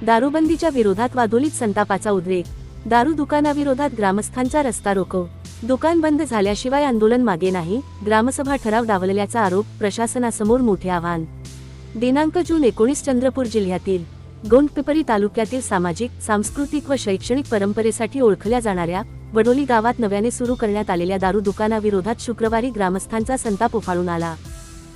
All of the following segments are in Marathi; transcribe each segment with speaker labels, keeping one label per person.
Speaker 1: दारूबंदीच्या विरोधात वादोलीत संतापाचा उद्रेक। दारू दुकानाविरोधात ग्रामस्थांचा रस्ता रोको। दुकान बंद झाल्याशिवाय आंदोलन मागे नाही, ग्रामसभा ठराव डावलल्याचा आरोप, प्रशासनासमोर मोठे आव्हान। दिनांक जून 19 चंद्रपूर जिल्ह्यातील गोंडपिपरी तालुक्यातील सामाजिक, सांस्कृतिक व शैक्षणिक परंपरेसाठी ओळखल्या जाणाऱ्या वडोली गावात नव्याने सुरू करण्यात आलेल्या दारू दुकानाविरोधात शुक्रवारी ग्रामस्थांचा संताप उफाळून आला।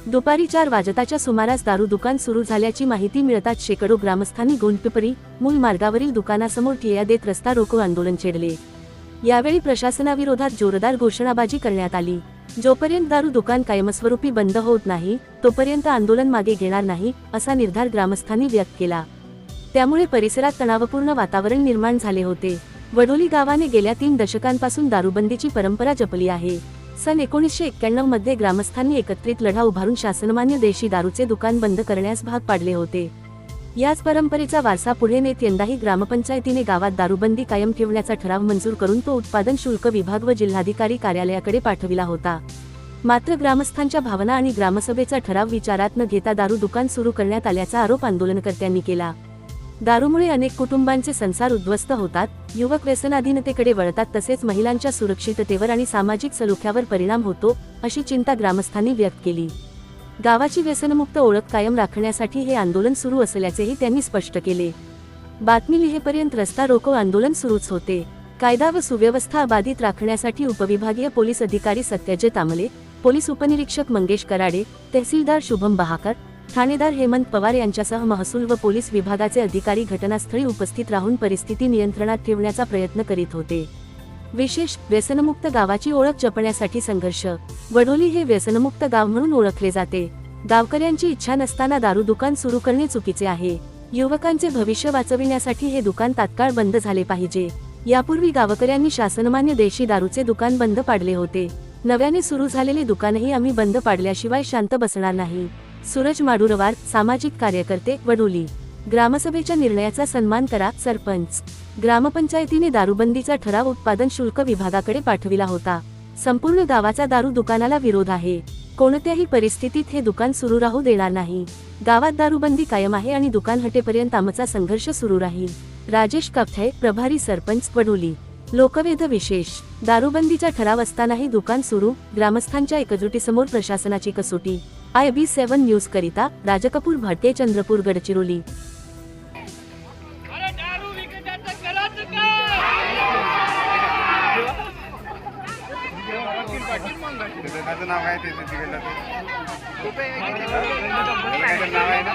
Speaker 1: दुपारी 4 वाजताच्या सुमारास दारू दुकान सुरू झाल्याची माहिती मिळताच शेकडो ग्रामस्थांनी गोंडपिपरी मूल मार्गावरील दुकानासमोर ठिय्या देत रस्ता रोको आंदोलन छेडले। यावेळी प्रशासनाविरोधात जोरदार घोषणाबाजी करण्यात आली। जोपर्यंत दारू दुकान कायमस्वरूपी बंद होत नाही तोपर्यंत आंदोलन मागे घेणार नाही, असा निर्धार ग्रामस्थांनी व्यक्त केला। त्यामुळे परिसरात तणावपूर्ण वातावरण निर्माण झाले होते। वडोली गावाने गेल्या 3 दशकांपासून दारूबंदीची परंपरा जपली आहे। सन 1991 मध्ये ग्रामस्थांनी एकत्रित लढा उभारून शासनमान्य देशी दारूचे दुकान बंद करण्यास भाग पाडले होते। याच परंपरेचा वारसा पुढे नेत यंदाही ग्रामपंचायतीने गावात दारूबंदी कायम ठेवण्याचा ठराव मंजूर करून तो उत्पादन शुल्क विभाग व जिल्हाधिकारी कार्यालयाकडे पाठविला होता। मात्र ग्रामस्थांच्या भावना आणि ग्रामसभेचा ठराव विचारात न घेता दारू दुकान सुरू करण्यात आल्याचा आरोप आंदोलनकर्त्यांनी केला। दारूमुळे अनेक कुटुंबांचे संसार उद्ध्वस्त होतात, युवक व्यसनाधीनतेकडे वळतात, तसेच महिलांच्या सुरक्षिततेवर आणि सामाजिक सलोख्यावर परिणाम होतो, अशी चिंता ग्रामस्थांनी व्यक्त केली। गावाची व्यसनमुक्त ओळख कायम राखण्यासाठी हे आंदोलन सुरू असल्याचेही त्यांनी स्पष्ट केले। बातमी लिहेपर्यंत रस्ता रोको आंदोलन सुरूच होते। कायदा व सुव्यवस्था अबाधित राखण्यासाठी उपविभागीय पोलीस अधिकारी सत्यजित आमले, पोलीस उपनिरीक्षक मंगेश कराडे, तहसीलदार शुभम बहाकर, ठाणेदार हेमंत पवार यांच्यासह महसूल व पोलीस विभागाचे अधिकारी घटनास्थळी उपस्थित राहून परिस्थिती नियंत्रणात ठेवण्याचा प्रयत्न करीत होते। विशेष, व्यसनमुक्त गावाची ओळख जपण्यासाठी संघर्ष। वडोली हे व्यसनमुक्त गाव म्हणून ओळखले जाते। गावकऱ्यांची इच्छा नसताना दारू दुकान सुरू करणे चुकीचे आहे। युवकांचे भविष्य वाचविण्यासाठी हे दुकान तात्काळ बंद झाले पाहिजे। यापूर्वी गावकऱ्यांनी शासनमान्य देशी दारूचे दुकान बंद पाडले होते। नव्याने सुरू झालेले दुकानही आम्ही बंद पाडल्याशिवाय शांत बसणार नाही। सूरज माडुरवार, सामाजिक कार्यकर्ते, वडोली। ग्रामसभेच्या निर्णयाचा सन्मान करा, सरपंच। ग्रामपंचायतीने दारूबंदीचा ठराव उत्पादन शुल्क विभागाकडे पाठविला होता। संपूर्ण गावाचा दारू दुकानाला विरोध आहे। कोणत्याही परिस्थितीत हे दुकान सुरू राहू देणार नाही। गावात दारूबंदी कायम आहे आणि दुकान हटेपर्यंत आमचा संघर्ष सुरू राहील। राजेश कापथे, प्रभारी सरपंच, वडोली। लोकवेध विशेष, दारूबंदीचा ठराव असतानाही दुकान सुरू, ग्रामस्थांच्या एकजुटीसमोर प्रशासनाची कसोटी। IB7 न्यूज करिता राजकपूर भाटे, चंद्रपूर, गडचिरोली।
Speaker 2: नाव आहे ते नाव आहे ना